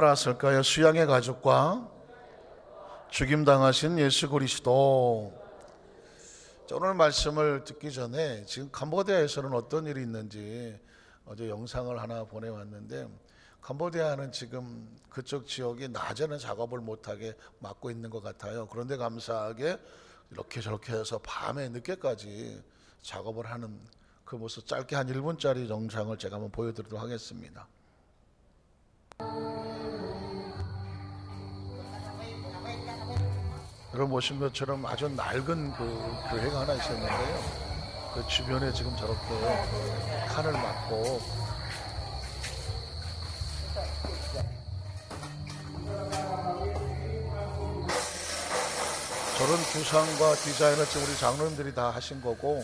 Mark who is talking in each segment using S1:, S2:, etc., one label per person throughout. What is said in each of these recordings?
S1: 알았을까요? 수양의 가족과 죽임당하신 예수 그리스도. 오늘 말씀을 듣기 전에 지금 캄보디아에서는 어떤 일이 있는지 어제 영상을 하나 보내왔는데, 캄보디아는 지금 그쪽 지역이 낮에는 작업을 못하게 막고 있는 것 같아요. 그런데 감사하게 이렇게 저렇게 해서 밤에 늦게까지 작업을 하는 그 모습, 짧게 한 1분짜리 영상을 제가 한번 보여드리도록 하겠습니다. 여러분 보신 것처럼 아주 낡은 그 교회가 하나 있었는데요, 그 주변에 지금 저렇게 칸을 막고 저런 구상과 디자인을 지금 우리 장로님들이 다 하신 거고,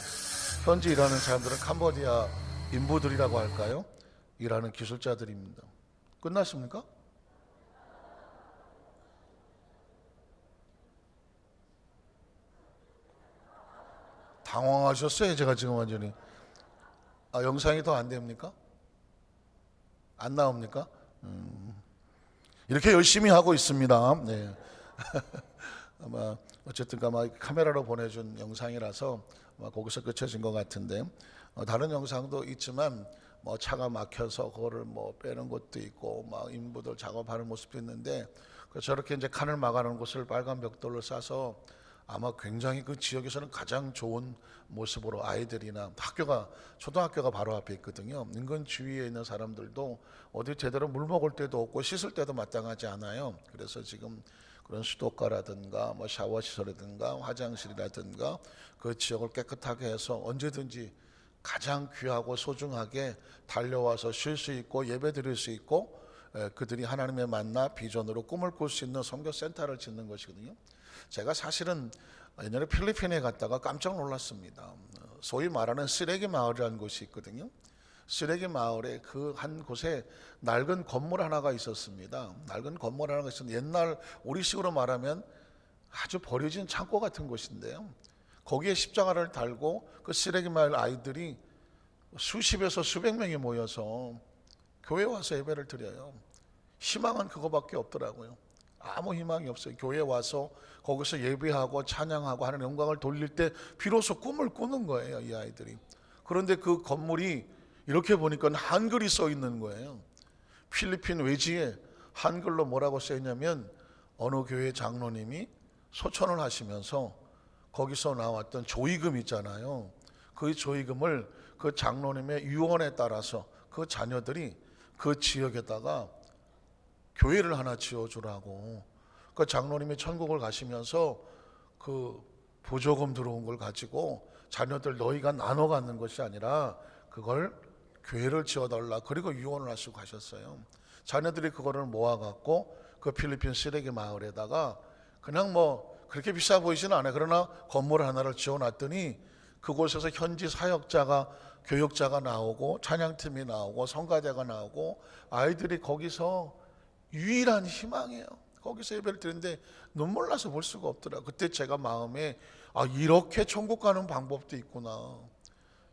S1: 현지 일하는 사람들은 캄보디아 인부들이라고 할까요? 일하는 기술자들입니다. 끝났습니까? 당황하셨어요. 제가 지금 완전히. 영상이 더 안 됩니까? 안 나옵니까? 이렇게 열심히 하고 있습니다. 네. 아마 어쨌든 아마 카메라로 보내준 영상이라서 아마 거기서 끝쳐진 것 같은데, 다른 영상도 있지만 뭐 차가 막혀서 그거를 뭐 빼는 것도 있고 막 인부들 작업하는 모습도 있는데, 저렇게 이제 칸을 막아놓은 곳을 빨간 벽돌로 싸서 아마 굉장히 그 지역에서는 가장 좋은 모습으로 아이들이나 초등학교가 바로 앞에 있거든요. 인근 주위에 있는 사람들도 어디 제대로 물 먹을 때도 없고 씻을 때도 마땅하지 않아요. 그래서 지금 그런 수도가라든가 뭐 샤워 시설이라든가 화장실이라든가 그 지역을 깨끗하게 해서 언제든지 가장 귀하고 소중하게 달려와서 쉴 수 있고 예배 드릴 수 있고, 그들이 하나님의 만나 비전으로 꿈을 꿀 수 있는 선교센터를 짓는 것이거든요. 제가 사실은 옛날에 필리핀에 갔다가 깜짝 놀랐습니다. 소위 말하는 쓰레기 마을이라는 곳이 있거든요. 쓰레기 마을에 그 한 곳에 낡은 건물 하나가 있었습니다. 낡은 건물 하나가 있었는데, 옛날 우리식으로 말하면 아주 버려진 창고 같은 곳인데요, 거기에 십자가를 달고 그 쓰레기 마을 아이들이 수십에서 수백 명이 모여서 교회에 와서 예배를 드려요. 희망은 그거밖에 없더라고요. 아무 희망이 없어요. 교회에 와서 거기서 예배하고 찬양하고 하는 영광을 돌릴 때 비로소 꿈을 꾸는 거예요, 이 아이들이. 그런데 그 건물이 이렇게 보니까 한글이 써 있는 거예요. 필리핀 외지에 한글로 뭐라고 써 있냐면, 어느 교회 장로님이 소천을 하시면서 거기서 나왔던 조의금 있잖아요. 그 조의금을 그 장로님의 유언에 따라서 그 자녀들이 그 지역에다가 교회를 하나 지어주라고. 그 장로님이 천국을 가시면서 그 보조금 들어온 걸 가지고 자녀들 너희가 나눠 갖는 것이 아니라 그걸 교회를 지어달라, 그리고 유언을 하시고 가셨어요. 자녀들이 그거를 모아갖고 그 필리핀 쓰레기 마을에다가 그냥 뭐 그렇게 비싸 보이지는 않아요. 그러나 건물 하나를 지어놨더니 그곳에서 현지 사역자가, 교육자가 나오고 찬양팀이 나오고 성가대가 나오고 아이들이 거기서 유일한 희망이에요. 거기서 예배를 드리는데 눈물 나서 볼 수가 없더라. 그때 제가 마음에 이렇게 천국 가는 방법도 있구나.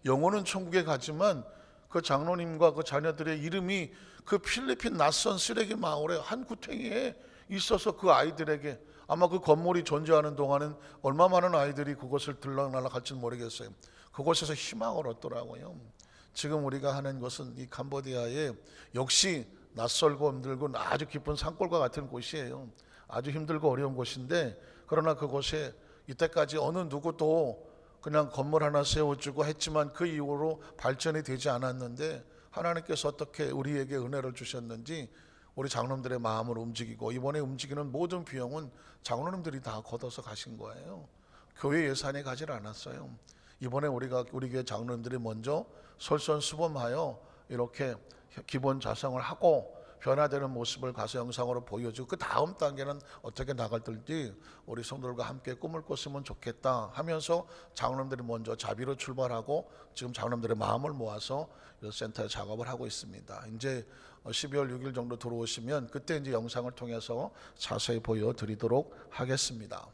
S1: 영혼은 천국에 가지만 그 장로님과 그 자녀들의 이름이 그 필리핀 낯선 쓰레기 마을의 한 구탱이에 있어서 그 아이들에게, 아마 그 건물이 존재하는 동안은 얼마 많은 아이들이 그곳을 들락날락 할지는 모르겠어요. 그곳에서 희망을 얻더라고요. 지금 우리가 하는 것은 이 캄보디아에 역시 낯설고 힘들고 아주 깊은 산골과 같은 곳이에요. 아주 힘들고 어려운 곳인데, 그러나 그곳에 이때까지 어느 누구도 그냥 건물 하나 세워주고 했지만 그 이후로 발전이 되지 않았는데, 하나님께서 어떻게 우리에게 은혜를 주셨는지 우리 장로님들의 마음을 움직이고, 이번에 움직이는 모든 비용은 장로님들이 다 걷어서 가신 거예요. 교회 예산이 가지 않았어요. 이번에 우리 교회 장로님들이 먼저 솔선수범하여 이렇게 기본 자성을 하고 변화되는 모습을 가서 영상으로 보여주고, 그 다음 단계는 어떻게 나갈지 우리 성도들과 함께 꿈을 꿨으면 좋겠다 하면서 장로님들이 먼저 자비로 출발하고 지금 장로님들의 마음을 모아서 이 센터에 작업을 하고 있습니다. 이제 12월 6일 정도 들어오시면 그때 이제 영상을 통해서 자세히 보여드리도록 하겠습니다.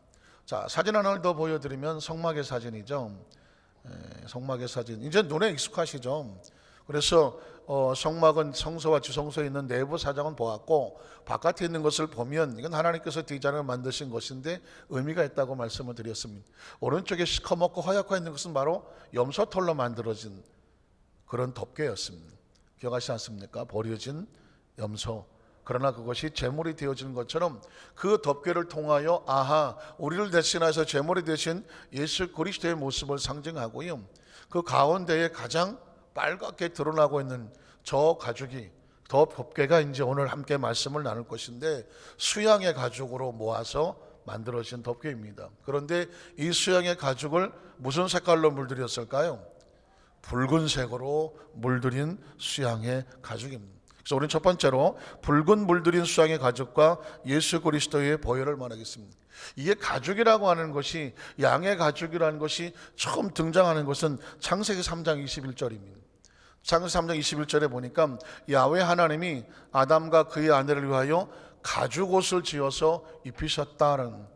S1: 자, 사진 하나를 더 보여드리면 성막의 사진이죠. 성막의 사진, 이제 눈에 익숙하시죠? 그래서 성막은 성소와 지성소에 있는 내부 사정은 보았고 바깥에 있는 것을 보면 이건 하나님께서 디자인을 만드신 것인데 의미가 있다고 말씀을 드렸습니다. 오른쪽에 시커멓고 허옇게 있는 것은 바로 염소털로 만들어진 그런 덮개였습니다. 기억하시지 않습니까? 버려진 염소. 그러나 그것이 제물이 되어지는 것처럼 그 덮개를 통하여 우리를 대신해서 제물이 되신 예수 그리스도의 모습을 상징하고요, 그 가운데에 가장 빨갛게 드러나고 있는 저 가죽이, 더 덮개가 이제 오늘 함께 말씀을 나눌 것인데 수양의 가죽으로 모아서 만들어진 덮개입니다. 그런데 이 수양의 가죽을 무슨 색깔로 물들였을까요? 붉은색으로 물들인 수양의 가죽입니다. 그래서 우리는 첫 번째로 붉은 물들인 수양의 가죽과 예수 그리스도의 보혈을 말하겠습니다. 이게 가죽이라고 하는 것이, 양의 가죽이라는 것이 처음 등장하는 것은 창세기 3장 21절입니다. 창세기 3장 21절에 보니까 야훼 하나님이 아담과 그의 아내를 위하여 가죽옷을 지어서 입히셨다는,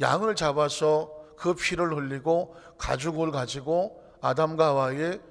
S1: 양을 잡아서 그 피를 흘리고 가죽을 가지고 아담과 하와의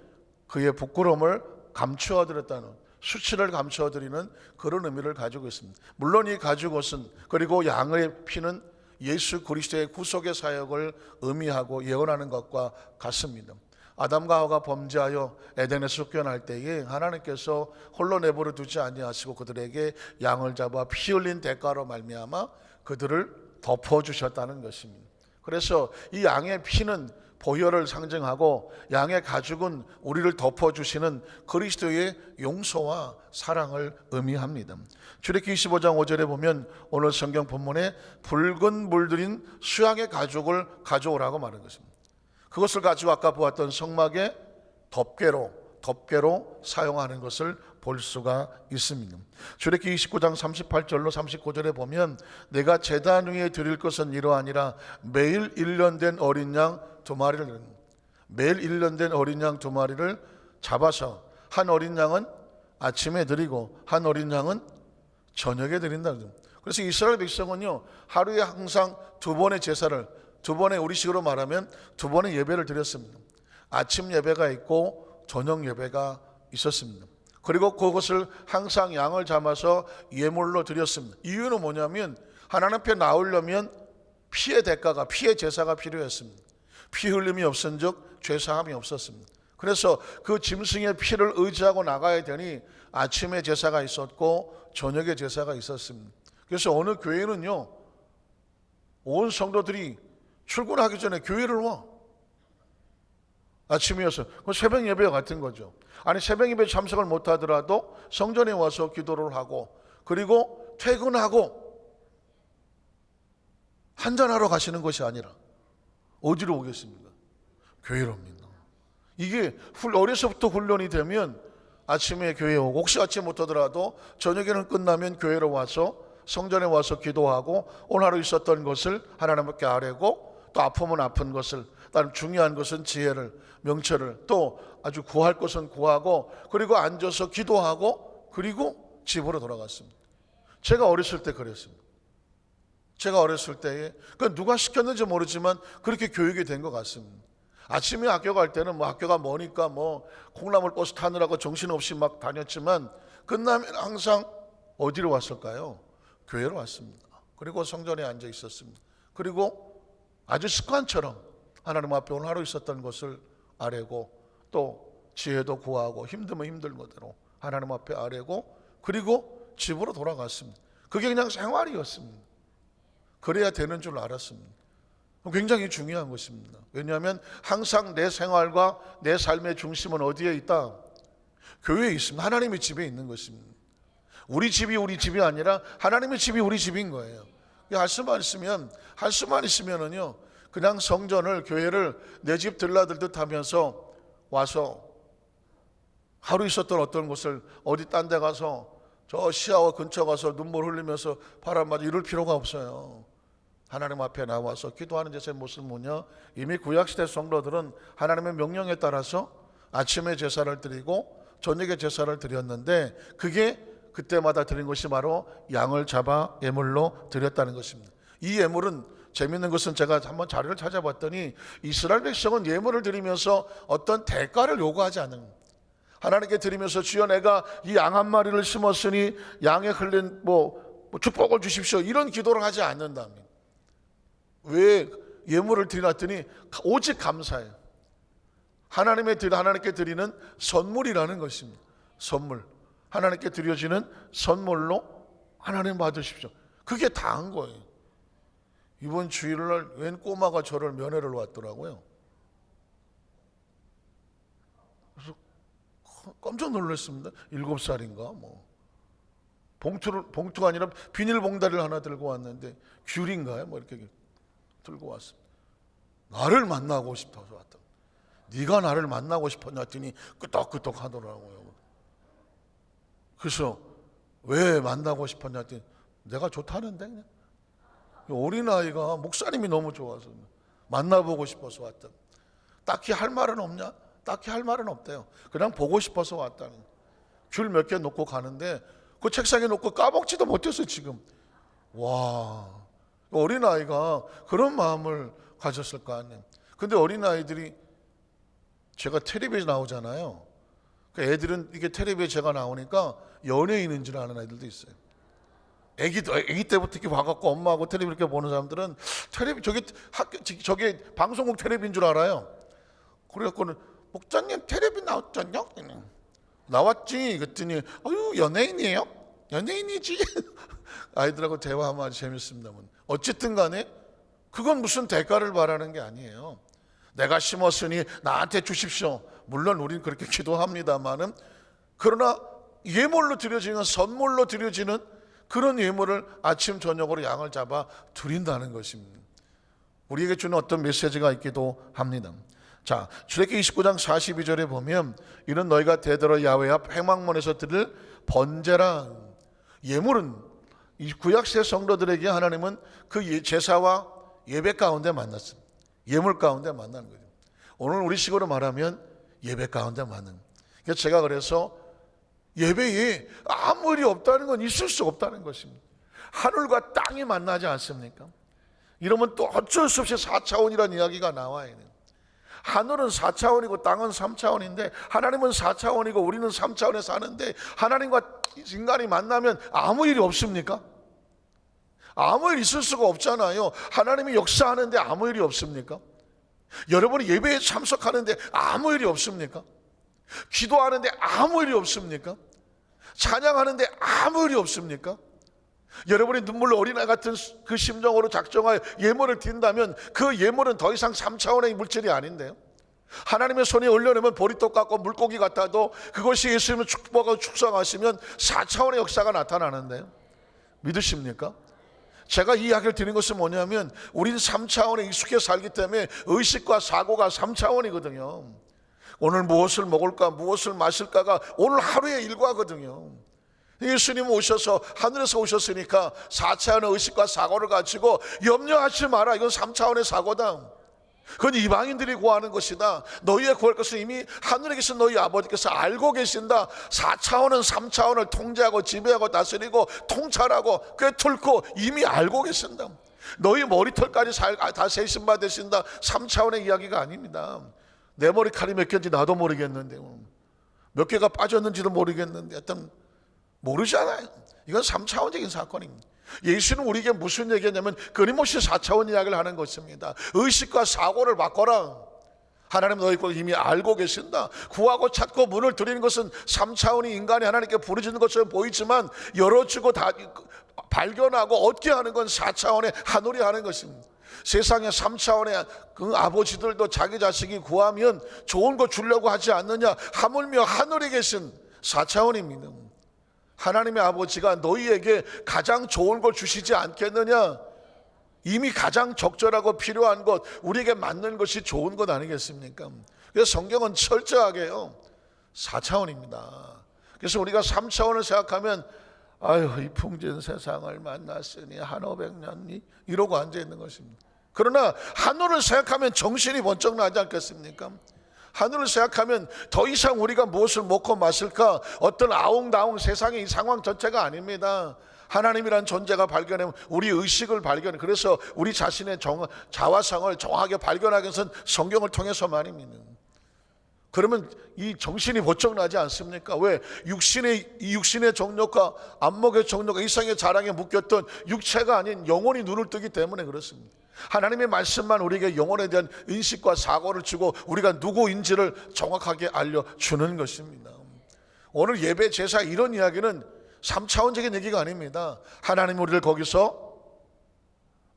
S1: 그의 부끄러움을 감추어드렸다는, 수치를 감추어드리는 그런 의미를 가지고 있습니다. 물론 이 가죽옷은, 그리고 양의 피는 예수 그리스도의 구속의 사역을 의미하고 예언하는 것과 같습니다. 아담과 하와가 범죄하여 에덴에서 쫓겨날 때에 하나님께서 홀로 내버려 두지 아니하시고 그들에게 양을 잡아 피 흘린 대가로 말미암아 그들을 덮어주셨다는 것입니다. 그래서 이 양의 피는 보혈을 상징하고 양의 가죽은 우리를 덮어주시는 그리스도의 용서와 사랑을 의미합니다. 출애굽기 25장 5절에 보면 오늘 성경 본문에 붉은 물들인 수양의 가죽을 가져오라고 말한 것입니다. 그것을 가지고 아까 보았던 성막의 덮개로 사용하는 것을 볼 수가 있습니다. 출애굽기 29장 38절로 39절에 보면 내가 제단 위에 드릴 것은 이러하니라. 매일 1년 된 어린 양 2마리를, 매일 1년 된 어린 양 2마리를 잡아서 한 어린 양은 아침에 드리고 한 어린 양은 저녁에 드린다. 그래서 이스라엘 백성은요, 하루에 항상 2번의 제사를, 2번의, 우리식으로 말하면 2번의 예배를 드렸습니다. 아침 예배가 있고 저녁 예배가 있었습니다. 그리고 그것을 항상 양을 잡아서 예물로 드렸습니다. 이유는 뭐냐면 하나님 앞에 나오려면 피의 대가가, 피의 제사가 필요했습니다. 피 흘림이 없은즉 죄사함이 없었습니다. 그래서 그 짐승의 피를 의지하고 나가야 되니 아침에 제사가 있었고 저녁에 제사가 있었습니다. 그래서 어느 교회는요, 온 성도들이 출근하기 전에 교회를 와. 아침이어서 그 새벽 예배 같은 거죠. 아니, 새벽 예배 참석을 못하더라도 성전에 와서 기도를 하고 그리고 퇴근하고 한잔하러 가시는 것이 아니라 어디로 오겠습니까? 교회로 옵니다. 이게 어려서부터 훈련이 되면 아침에 교회에 오고, 혹시 아침에 못하더라도 저녁에는 끝나면 교회로 와서 성전에 와서 기도하고 오늘 하루 있었던 것을 하나님께 아뢰고, 또 아프면 아픈 것을, 다른 중요한 것은 지혜를, 명철을, 또 아주 구할 것은 구하고, 그리고 앉아서 기도하고, 그리고 집으로 돌아갔습니다. 제가 어렸을 때 그랬습니다. 제가 어렸을 때에, 그 누가 시켰는지 모르지만 그렇게 교육이 된 것 같습니다. 아침에 학교 갈 때는 학교가 머니까 콩나물 버스 타느라고 정신없이 막 다녔지만 끝나면 항상 어디로 왔을까요? 교회로 왔습니다. 그리고 성전에 앉아 있었습니다. 그리고 아주 습관처럼 하나님 앞에 오늘 하루 있었던 것을 아뢰고, 또 지혜도 구하고, 힘들면 힘든 것대로 하나님 앞에 아뢰고, 그리고 집으로 돌아갔습니다. 그게 그냥 생활이었습니다. 그래야 되는 줄 알았습니다. 굉장히 중요한 것입니다. 왜냐하면 항상 내 생활과 내 삶의 중심은 어디에 있다? 교회에 있습니다. 하나님의 집에 있는 것입니다. 우리 집이 아니라 하나님의 집이 우리 집인 거예요. 할 수만 있으면은요, 그냥 성전을, 교회를 내 집 들라들듯 하면서 와서 하루 있었던 어떤 곳을 어디 딴 데 가서 저 시야와 근처 가서 눈물 흘리면서 바람 맞아 이럴 필요가 없어요. 하나님 앞에 나와서 기도하는 제사의 모습은 뭐냐? 이미 구약시대 성도들은 하나님의 명령에 따라서 아침에 제사를 드리고 저녁에 제사를 드렸는데, 그게 그때마다 드린 것이 바로 양을 잡아 예물로 드렸다는 것입니다. 이 예물은, 재밌는 것은 제가 한번 자료를 찾아봤더니 이스라엘 백성은 예물을 드리면서 어떤 대가를 요구하지 않는, 하나님께 드리면서 주여 내가 이 양 한 마리를 심었으니 양에 흘린 축복을 주십시오, 이런 기도를 하지 않는다면 왜 예물을 드려놨더니 오직 감사해요. 하나님께 드리는 선물이라는 것입니다. 선물, 하나님께 드려지는 선물로 하나님 받으십시오. 그게 다 한 거예요. 이번 주일날 웬 꼬마가 저를 면회를 왔더라고요. 그래서 깜짝 놀랐습니다. 7살인가 봉투가 아니라 비닐봉다리를 하나 들고 왔는데 귤인가요? 이렇게 들고 왔습니다. 나를 만나고 싶어서 왔다. 네가 나를 만나고 싶었냐 했더니 끄덕끄덕 하더라고요. 그래서 왜 만나고 싶었냐 했더니 내가 좋다는데, 그냥 어린아이가 목사님이 너무 좋아서 만나보고 싶어서 왔다. 딱히 할 말은 없냐? 딱히 할 말은 없대요. 그냥 보고 싶어서 왔다는. 귤 몇 개 놓고 가는데 그 책상에 놓고 까먹지도 못했어요 지금. 와, 어린아이가 그런 마음을 가졌을 거 아니에요. 근데 어린아이들이, 제가 텔레비에 나오잖아요. 그 애들은 이게 텔레비에 제가 나오니까 연예인인 줄 아는 애들도 있어요. 애기 때부터 이렇게 와갖고 엄마하고 텔레비 이렇게 보는 사람들은 텔레비 저게 방송국 텔레비인 줄 알아요. 그래갖고는 목사님 텔레비 나왔잖요? 나왔지. 그랬더니 연예인이에요? 연예인이지. 아이들하고 대화하면 아주 재밌습니다. 어쨌든 간에 그건 무슨 대가를 바라는 게 아니에요. 내가 심었으니 나한테 주십시오. 물론 우리는 그렇게 기도합니다만은, 그러나 예물로 드려지는, 선물로 드려지는 그런 예물을 아침 저녁으로 양을 잡아 드린다는 것입니다. 우리에게 주는 어떤 메시지가 있기도 합니다. 자, 출애굽기 29장 42절에 보면 이는 너희가 대대로 야훼 앞 회막문에서 드릴 번제라. 예물은 이 구약세 성도들에게 하나님은 그 제사와 예배 가운데 만났습니다. 예물 가운데 만나는 거죠. 오늘 우리 식으로 말하면 예배 가운데 만나는. 제가 그래서 예배에 아무 일이 없다는 건 있을 수 없다는 것입니다. 하늘과 땅이 만나지 않습니까? 이러면 또 어쩔 수 없이 4차원이라는 이야기가 나와야 돼요. 하늘은 4차원이고 땅은 3차원인데 하나님은 4차원이고 우리는 3차원에 사는데, 하나님과 인간이 만나면 아무 일이 없습니까? 아무 일 있을 수가 없잖아요. 하나님이 역사하는데 아무 일이 없습니까? 여러분이 예배에 참석하는데 아무 일이 없습니까? 기도하는데 아무 일이 없습니까? 찬양하는데 아무 일이 없습니까? 여러분이 눈물로 어린아이 같은 그 심정으로 작정하여 예물을 드린다면 그 예물은 더 이상 3차원의 물질이 아닌데요. 하나님의 손에 올려내면 보리떡 같고 물고기 같아도 그것이 예수님을 축복하고 축성하시면 4차원의 역사가 나타나는데요. 믿으십니까? 제가 이 이야기를 드리는 것은 뭐냐면 우린 3차원에 익숙해 살기 때문에 의식과 사고가 3차원이거든요. 오늘 무엇을 먹을까 무엇을 마실까가 오늘 하루의 일과거든요. 예수님 오셔서 하늘에서 오셨으니까 4차원의 의식과 사고를 가지고 염려하지 마라. 이건 3차원의 사고다. 그건 이방인들이 구하는 것이다. 너희의 구할 것은 이미 하늘에 계신 너희 아버지께서 알고 계신다. 4차원은 3차원을 통제하고 지배하고 다스리고 통찰하고 꿰뚫고 이미 알고 계신다. 너희 머리털까지 다 세신 바 되신다. 3차원의 이야기가 아닙니다. 내 머리칼이 몇 개인지 나도 모르겠는데, 몇 개가 빠졌는지도 모르겠는데, 하여튼 모르잖아요. 이건 3차원적인 사건입니다. 예수는 우리에게 무슨 얘기했냐면 끊임없이 4차원 이야기를 하는 것입니다. 의식과 사고를 바꿔라. 하나님 너희 걸 이미 알고 계신다. 구하고 찾고 문을 드리는 것은 3차원이 인간이 하나님께 부르짖는 것처럼 보이지만 열어주고 다 발견하고 얻게 하는 건 4차원의 하늘이 하는 것입니다. 세상에 3차원의 그 아버지들도 자기 자식이 구하면 좋은 거 주려고 하지 않느냐. 하물며 하늘에 계신 4차원입니다. 하나님의 아버지가 너희에게 가장 좋은 걸 주시지 않겠느냐. 이미 가장 적절하고 필요한 것, 우리에게 맞는 것이 좋은 것 아니겠습니까? 그래서 성경은 철저하게요 4차원입니다. 그래서 우리가 3차원을 생각하면 아유 이 풍진 세상을 만났으니 한 500년이 이러고 앉아있는 것입니다. 그러나 하늘을 생각하면 정신이 번쩍 나지 않겠습니까? 하늘을 생각하면 더 이상 우리가 무엇을 먹고 마실까, 어떤 아웅다웅 세상의 이 상황 전체가 아닙니다. 하나님이란 존재가 발견하면 우리 의식을 발견해. 그래서 우리 자신의 자화상을 정확하게 발견하기 위해서는 성경을 통해서만입니다. 그러면 이 정신이 번쩍 나지 않습니까? 왜? 이 육신의 정욕과 안목의 정욕과 이상의 자랑에 묶였던 육체가 아닌 영혼이 눈을 뜨기 때문에 그렇습니다. 하나님의 말씀만 우리에게 영혼에 대한 인식과 사고를 주고 우리가 누구인지를 정확하게 알려주는 것입니다. 오늘 예배 제사 이런 이야기는 3차원적인 얘기가 아닙니다. 하나님 우리를 거기서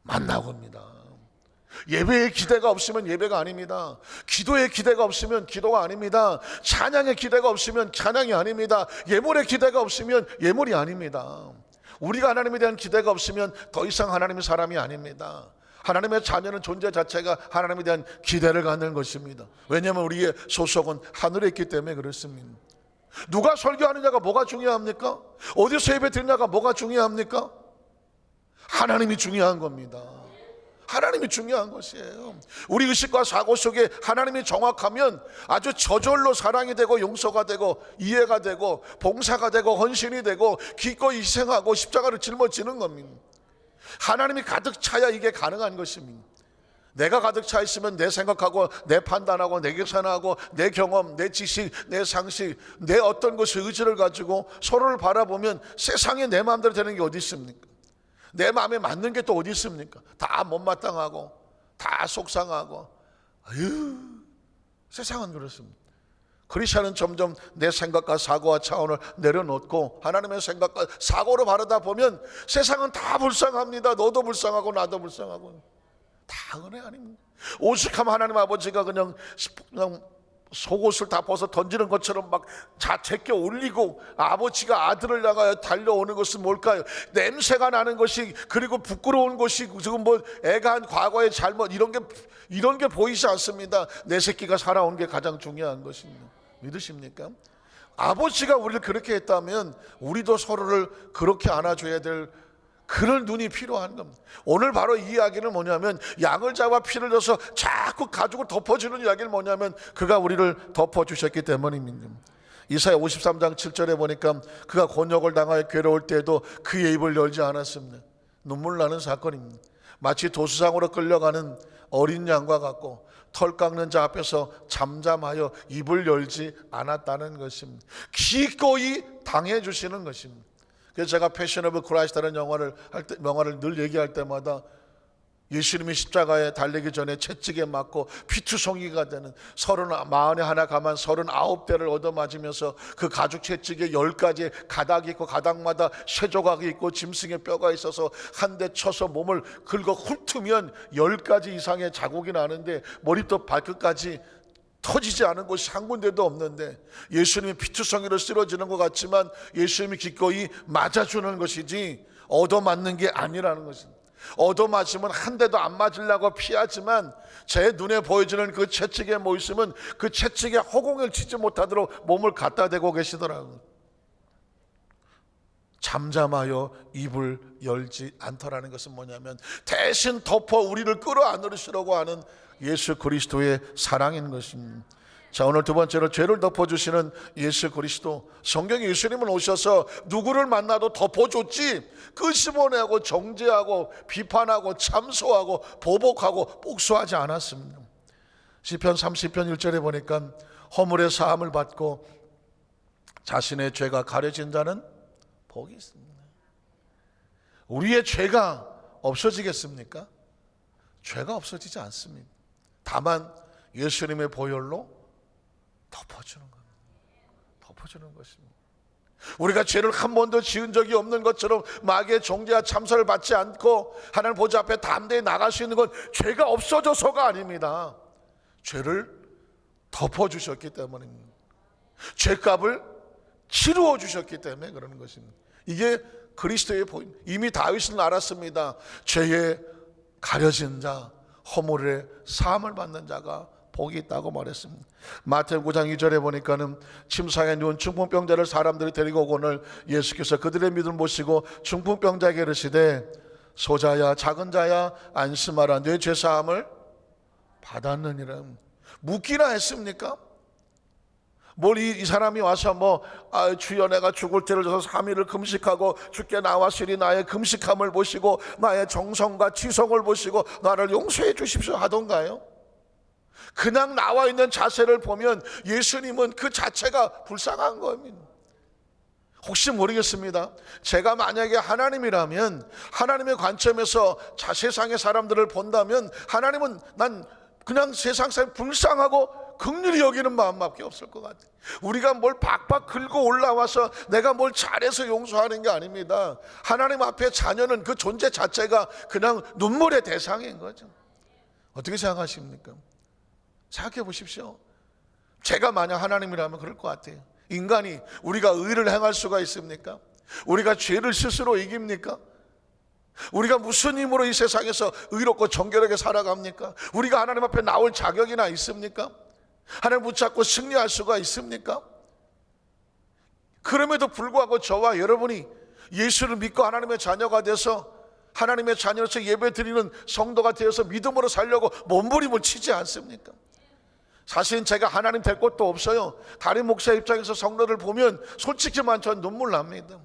S1: 만나고 옵니다. 예배의 기대가 없으면 예배가 아닙니다. 기도의 기대가 없으면 기도가 아닙니다. 찬양의 기대가 없으면 찬양이 아닙니다. 예물의 기대가 없으면 예물이 아닙니다. 우리가 하나님에 대한 기대가 없으면 더 이상 하나님의 사람이 아닙니다. 하나님의 자녀는 존재 자체가 하나님에 대한 기대를 갖는 것입니다. 왜냐하면 우리의 소속은 하늘에 있기 때문에 그렇습니다. 누가 설교하느냐가 뭐가 중요합니까? 어디서 예배 드리냐가 뭐가 중요합니까? 하나님이 중요한 겁니다. 하나님이 중요한 것이에요. 우리 의식과 사고 속에 하나님이 정확하면 아주 저절로 사랑이 되고 용서가 되고 이해가 되고 봉사가 되고 헌신이 되고 기꺼이 희생하고 십자가를 짊어지는 겁니다. 하나님이 가득 차야 이게 가능한 것입니다. 내가 가득 차 있으면 내 생각하고 내 판단하고 내 계산하고 내 경험, 내 지식, 내 상식, 내 어떤 것을 의지를 가지고 서로를 바라보면 세상에 내 마음대로 되는 게 어디 있습니까? 내 마음에 맞는 게 또 어디 있습니까? 다 못마땅하고 다 속상하고 세상은 그렇습니다. 크리스천은 점점 내 생각과 사고와 차원을 내려놓고 하나님의 생각과 사고로 바르다 보면 세상은 다 불쌍합니다. 너도 불쌍하고 나도 불쌍하고 다 은혜 아닙니까? 오죽하면 하나님 아버지가 그냥 속옷을 다 벗어 던지는 것처럼 막 제껴 올리고 아버지가 아들을 향하여 달려오는 것은 뭘까요? 냄새가 나는 것이, 그리고 부끄러운 것이, 지금 뭐 애가 한 과거의 잘못 이런 게 보이지 않습니다. 내 새끼가 살아온 게 가장 중요한 것입니다. 믿으십니까? 아버지가 우리를 그렇게 했다면 우리도 서로를 그렇게 안아줘야 될 그런 눈이 필요한 겁니다. 오늘 바로 이 이야기는 뭐냐면 양을 잡아 피를 줘서 자꾸 가죽을 덮어주는 이야기는 뭐냐면 그가 우리를 덮어주셨기 때문입니다. 이사야 53장 7절에 보니까 그가 곤욕을 당하여 괴로울 때에도 그의 입을 열지 않았습니다. 눈물 나는 사건입니다. 마치 도수상으로 끌려가는 어린 양과 같고 털 깎는 자 앞에서 잠잠하여 입을 열지 않았다는 것입니다. 기꺼이 당해주시는 것입니다. 그래서 제가 패션 오브 크라이스트라는 영화를 늘 얘기할 때마다 예수님이 십자가에 달리기 전에 채찍에 맞고 피투성이가 되는 41 가만 39대를 얻어맞으면서 그 가죽 채찍에 10가지 가닥이 있고 가닥마다 쇠조각이 있고 짐승의 뼈가 있어서 한 대 쳐서 몸을 긁어 훑으면 10가지 이상의 자국이 나는데 머리부터 발끝까지 터지지 않은 곳이 한 군데도 없는데 예수님이 피투성이로 쓰러지는 것 같지만 예수님이 기꺼이 맞아주는 것이지 얻어맞는 게 아니라는 것입니다. 얻어맞으면 한 대도 안 맞으려고 피하지만 제 눈에 보여지는 그 채찍에 뭐 있으면 그 채찍에 허공을 치지 못하도록 몸을 갖다 대고 계시더라고요. 잠잠하여 입을 열지 않더라는 것은 뭐냐면 대신 덮어 우리를 끌어안으시려고 하는 예수 그리스도의 사랑인 것입니다. 자, 오늘 두 번째로 죄를 덮어주시는 예수 그리스도. 성경에 예수님은 오셔서 누구를 만나도 덮어줬지 끄집어내고 정죄하고 비판하고 참소하고 보복하고 복수하지 않았습니다. 시편 30편 1절에 보니까 허물의 사함을 받고 자신의 죄가 가려진 자는 복이 있습니다. 우리의 죄가 없어지겠습니까? 죄가 없어지지 않습니다. 다만 예수님의 보혈로 덮어주는 겁니다. 덮어주는 것입니다. 우리가 죄를 한 번도 지은 적이 없는 것처럼 마귀의 정죄와 참소를 받지 않고 하나님 보좌 앞에 담대히 나갈 수 있는 건 죄가 없어져서가 아닙니다. 죄를 덮어주셨기 때문입니다. 죄값을 치루어 주셨기 때문에 그러는 것입니다. 이게 그리스도의 보임. 이미 다윗은 알았습니다. 죄에 가려진 자, 허물의 사함을 받는 자가 복이 있다고 말했습니다. 마태복음 9장 2절에 보니까는 침상에 누운 중풍병자를 사람들이 데리고 오거늘 예수께서 그들의 믿음을 보시고 중풍병자에게 이르시되 소자야 작은 자야 안심하라 내 죄사함을 받았느니라. 묻기나 했습니까? 이 사람이 와서 주여 내가 죽을 죄를 져서 3일을 금식하고 주께 나왔으니 나의 금식함을 보시고 나의 정성과 지성을 보시고 나를 용서해 주십시오 하던가요? 그냥 나와 있는 자세를 보면 예수님은 그 자체가 불쌍한 겁니다. 혹시 모르겠습니다. 제가 만약에 하나님이라면 하나님의 관점에서 세상의 사람들을 본다면 하나님은 난 그냥 세상 사람 불쌍하고 긍휼히 여기는 마음밖에 없을 것 같아요. 우리가 뭘 박박 긁고 올라와서 내가 뭘 잘해서 용서하는 게 아닙니다. 하나님 앞에 자녀는 그 존재 자체가 그냥 눈물의 대상인 거죠. 어떻게 생각하십니까? 생각해 보십시오. 제가 만약 하나님이라면 그럴 것 같아요. 인간이 우리가 의를 행할 수가 있습니까? 우리가 죄를 스스로 이깁니까? 우리가 무슨 힘으로 이 세상에서 의롭고 정결하게 살아갑니까? 우리가 하나님 앞에 나올 자격이나 있습니까? 하나님 붙잡고 승리할 수가 있습니까? 그럼에도 불구하고 저와 여러분이 예수를 믿고 하나님의 자녀가 돼서 하나님의 자녀로서 예배 드리는 성도가 되어서 믿음으로 살려고 몸부림을 치지 않습니까? 사실은 제가 하나님 될 것도 없어요. 다른 목사 입장에서 성도를 보면 솔직히만 전 눈물 납니다.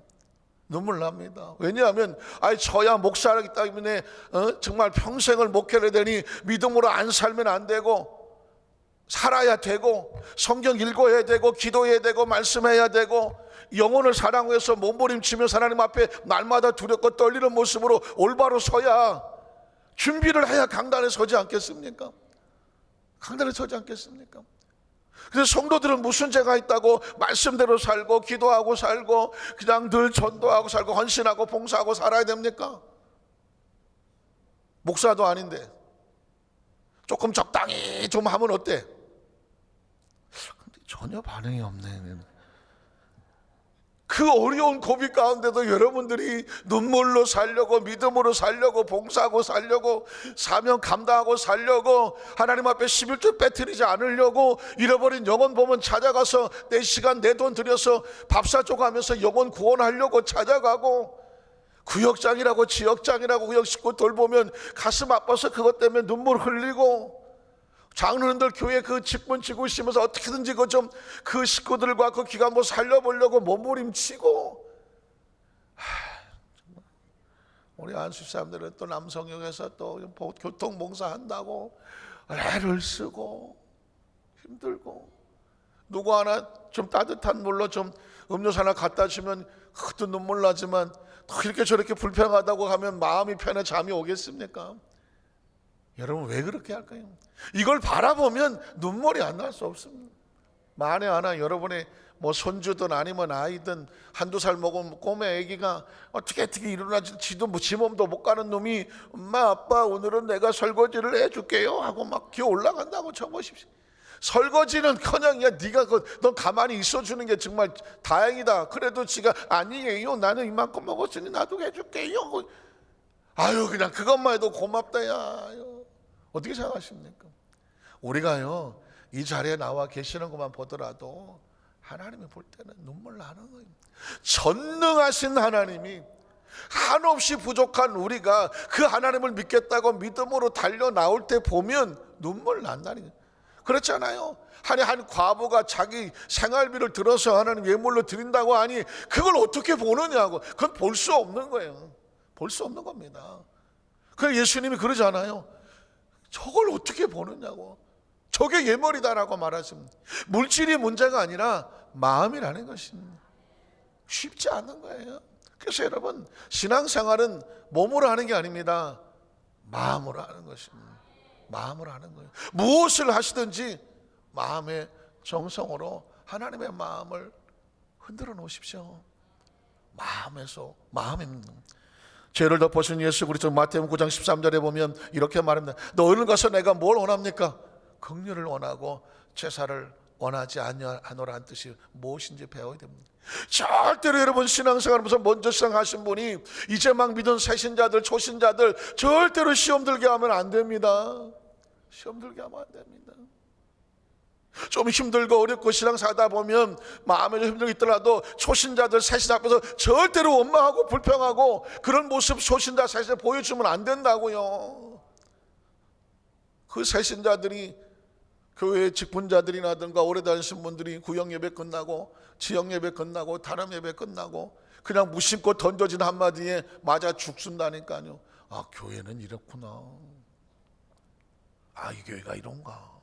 S1: 눈물 납니다. 왜냐하면 저야 목사라기 때문에 정말 평생을 목회를 되니 믿음으로 안 살면 안 되고 살아야 되고 성경 읽어야 되고 기도해야 되고 말씀해야 되고 영혼을 사랑해서 몸부림치면서 하나님 앞에 날마다 두렵고 떨리는 모습으로 올바로 서야 준비를 해야 강단에 서지 않겠습니까? 강단에 서지 않겠습니까? 그래서 성도들은 무슨 죄가 있다고 말씀대로 살고 기도하고 살고 그냥 늘 전도하고 살고 헌신하고 봉사하고 살아야 됩니까? 목사도 아닌데 조금 적당히 좀 하면 어때? 근데 전혀 반응이 없네. 그 어려운 고비 가운데도 여러분들이 눈물로 살려고 믿음으로 살려고 봉사하고 살려고 사명 감당하고 살려고 하나님 앞에 11조 빼뜨리지 않으려고 잃어버린 영혼 보면 찾아가서 내 시간 내 돈 들여서 밥 사주고 하면서 영혼 구원하려고 찾아가고 구역장이라고 지역장이라고 구역 식구 돌보면 가슴 아파서 그것 때문에 눈물 흘리고 장로님들 교회 그 직분 지고 있으면서 어떻게든지 그 식구들과 그 기관부 살려보려고 몸부림치고 우리 안수 사람들은 또 남성역에서 또 교통봉사 한다고 애를 쓰고 힘들고 누구 하나 좀 따뜻한 물로 좀 음료수 하나 갖다 주면 그것도 눈물 나지만 또 이렇게 저렇게 불평하다고 하면 마음이 편해 잠이 오겠습니까? 여러분 왜 그렇게 할까요? 이걸 바라보면 눈물이 안 날 수 없습니다. 만에 하나 여러분의 손주든 아니면 아이든 한두 살 먹은 꼬매 애기가 어떻게 일어나지 지도 지 몸도 못 가는 놈이 엄마 아빠 오늘은 내가 설거지를 해줄게요 하고 막 기어 올라간다고 쳐보십시오. 설거지는커녕 네가 넌 가만히 있어주는 게 정말 다행이다. 그래도 지가 아니에요 나는 이만큼 먹었으니 나도 해줄게요. 아유 그냥 그것만 해도 고맙다 야. 어떻게 생각하십니까? 우리가요 이 자리에 나와 계시는 것만 보더라도 하나님이 볼 때는 눈물 나는 거예요. 전능하신 하나님이 한없이 부족한 우리가 그 하나님을 믿겠다고 믿음으로 달려 나올 때 보면 눈물 난다는 거예요. 그렇잖아요. 한 과부가 자기 생활비를 들어서 하나님 예물로 드린다고 하니 그걸 어떻게 보느냐고. 그건 볼 수 없는 거예요. 볼 수 없는 겁니다. 그래서 예수님이 그러잖아요. 저걸 어떻게 보느냐고. 저게 예물이다라고 말하십니다. 물질이 문제가 아니라 마음이라는 것입니다. 쉽지 않은 거예요. 그래서 여러분 신앙생활은 몸으로 하는 게 아닙니다. 마음으로 하는 것입니다. 마음으로 하는 거예요. 무엇을 하시든지 마음의 정성으로 하나님의 마음을 흔들어 놓으십시오. 마음입니다. 죄를 덮으신 예수 그리스도 마태복음 9장 13절에 보면 이렇게 말합니다. 너희는 가서 내가 뭘 원합니까? 긍휼을 원하고 제사를 원하지 아니하노라는 뜻이 무엇인지 배워야 됩니다. 절대로 여러분 신앙생활하면서 먼저 시작하신 분이 이제 막 믿은 새신자들 초신자들 절대로 시험 들게 하면 안 됩니다. 시험 들게 하면 안 됩니다. 좀 힘들고 어렵고 신앙 살다 보면 마음에 좀 힘들겠더라도 초신자들 새신자 앞에서 절대로 원망하고 불평하고 그런 모습 초신자 새신자 보여주면 안 된다고요. 그 새신자들이 교회 직분자들이라든가 오래 다니신 분들이 구역 예배 끝나고 지역 예배 끝나고 다른 예배 끝나고 그냥 무심코 던져진 한마디에 맞아 죽순다니까요. 아 교회는 이렇구나. 아 이 교회가 이런가.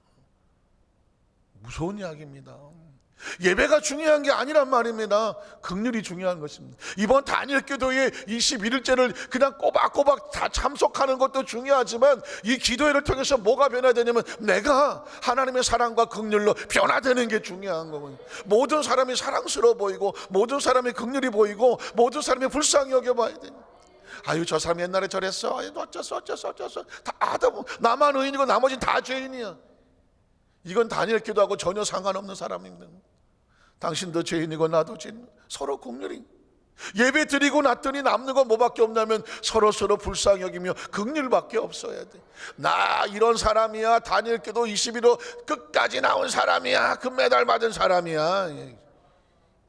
S1: 무서운 이야기입니다. 예배가 중요한 게 아니란 말입니다. 긍휼이 중요한 것입니다. 이번 단일 기도회 21일째를 그냥 꼬박꼬박 다 참석하는 것도 중요하지만 이 기도회를 통해서 뭐가 변화되냐면 내가 하나님의 사랑과 긍휼로 변화되는 게 중요한 거거든요. 모든 사람이 사랑스러워 보이고 모든 사람이 긍휼이 보이고 모든 사람이 불쌍히 여겨봐야 돼요. 아유 저 사람 옛날에 저랬어. 아유 어쩌어 다 나만 의인이고 나머지는 다 죄인이야. 이건 단일 기도하고 전혀 상관없는 사람입니다. 당신도 죄인이고 나도 죄인. 서로 긍휼히 예배 드리고 났더니 남는 건 뭐밖에 없냐면 서로 불쌍히 여기며 긍휼밖에 없어야 돼. 나 이런 사람이야. 단일 기도 21호 끝까지 나온 사람이야. 금메달 받은 사람이야.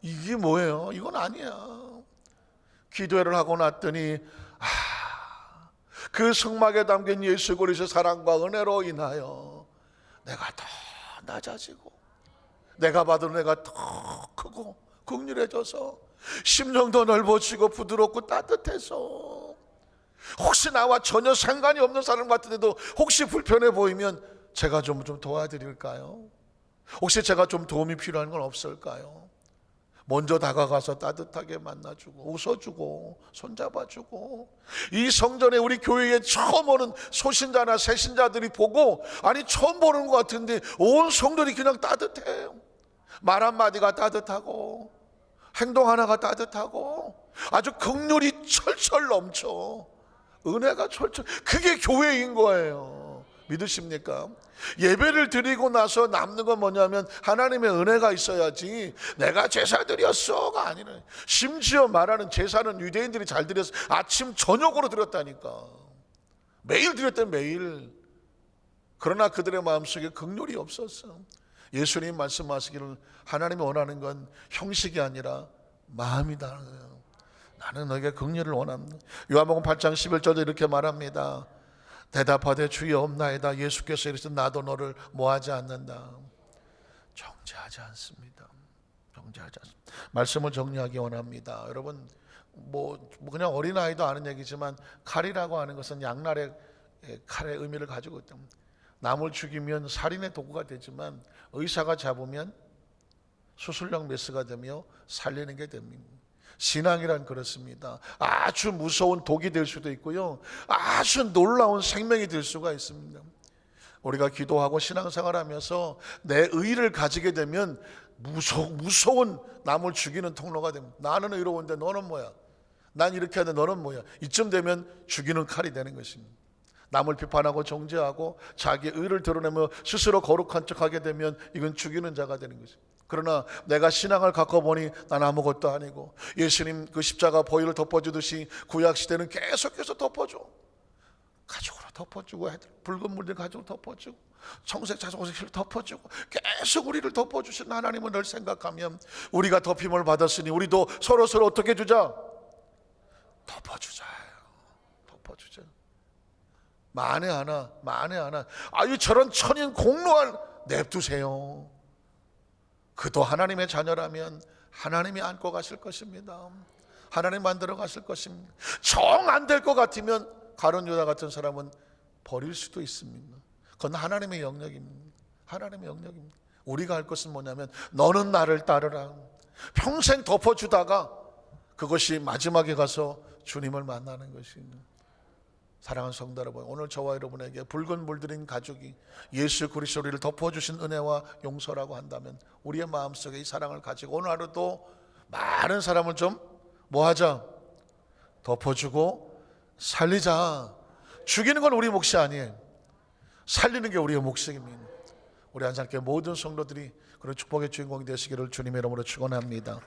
S1: 이게 뭐예요? 이건 아니야. 기도회를 하고 났더니 그 성막에 담긴 예수 그리스도의 사랑과 은혜로 인하여 내가 더 낮아지고 내가 받은 은혜가 더 크고 긍휼해져서 심령도 넓어지고 부드럽고 따뜻해서 혹시 나와 전혀 상관이 없는 사람 같은데도 혹시 불편해 보이면 제가 좀 도와드릴까요? 혹시 제가 좀 도움이 필요한 건 없을까요? 먼저 다가가서 따뜻하게 만나주고 웃어주고 손잡아주고 이 성전에 우리 교회에 처음 오는 소신자나 새신자들이 보고 아니 처음 보는 것 같은데 온 성전이 그냥 따뜻해요. 말 한마디가 따뜻하고 행동 하나가 따뜻하고 아주 긍휼이 철철 넘쳐 은혜가 철철. 그게 교회인 거예요. 믿으십니까? 예배를 드리고 나서 남는 건 뭐냐면 하나님의 은혜가 있어야지 내가 제사 드렸어가 아니라 심지어 말하는 제사는 유대인들이 잘 드려서 아침 저녁으로 드렸다니까. 매일 드렸대 매일. 그러나 그들의 마음속에 긍휼이 없었어. 예수님 말씀하시기를 하나님이 원하는 건 형식이 아니라 마음이다. 나는 너에게 긍휼을 원합니다. 요한복음 8장 11절에 이렇게 말합니다. 대답하되 주여 없나이다. 예수께서 이르시되 나도 너를 뭐하지 않는다. 정죄하지 않습니다. 정죄하지 않습니다. 말씀을 정리하기 원합니다. 여러분 그냥 어린아이도 아는 얘기지만 칼이라고 하는 것은 양날의 칼의 의미를 가지고 있다. 남을 죽이면 살인의 도구가 되지만 의사가 잡으면 수술용 메스가 되며 살리는 게 됩니다. 신앙이란 그렇습니다. 아주 무서운 독이 될 수도 있고요, 아주 놀라운 생명이 될 수가 있습니다. 우리가 기도하고 신앙생활하면서 내 의를 가지게 되면 무서운 남을 죽이는 통로가 됩니다. 나는 의로운데 너는 뭐야? 난 이렇게 하는데 너는 뭐야? 이쯤 되면 죽이는 칼이 되는 것입니다. 남을 비판하고 정죄하고 자기의 의를 드러내며 스스로 거룩한 척하게 되면 이건 죽이는 자가 되는 것입니다. 그러나 내가 신앙을 갖고 보니 난 아무것도 아니고 예수님 그 십자가 보혈을 덮어주듯이 구약시대는 계속해서 덮어줘. 가죽으로 덮어주고 붉은 물들 가죽으로 덮어주고 청색 자석옷을 덮어주고 계속 우리를 덮어주신 하나님을 늘 생각하면 우리가 덮임을 받았으니 우리도 서로 어떻게 주자? 덮어주자. 만에 하나 아유 저런 천인 공로할 냅두세요. 그도 하나님의 자녀라면 하나님이 안고 가실 것입니다. 하나님 만들어 가실 것입니다. 정 안 될 것 같으면 가룟 유다 같은 사람은 버릴 수도 있습니다. 그건 하나님의 영역입니다. 하나님의 영역입니다. 우리가 할 것은 뭐냐면 너는 나를 따르라. 평생 덮어주다가 그것이 마지막에 가서 주님을 만나는 것입니다. 사랑하는 성도 여러분, 오늘 저와 여러분에게 붉은 물들인 가죽이 예수 그리스도를 덮어주신 은혜와 용서라고 한다면 우리의 마음속에 이 사랑을 가지고 오늘 하루도 많은 사람을 좀 뭐하자? 덮어주고 살리자. 죽이는 건 우리 몫이 아니에요. 살리는 게 우리의 몫입니다. 우리 한상교회 모든 성도들이 그런 축복의 주인공이 되시기를 주님의 이름으로 축원합니다.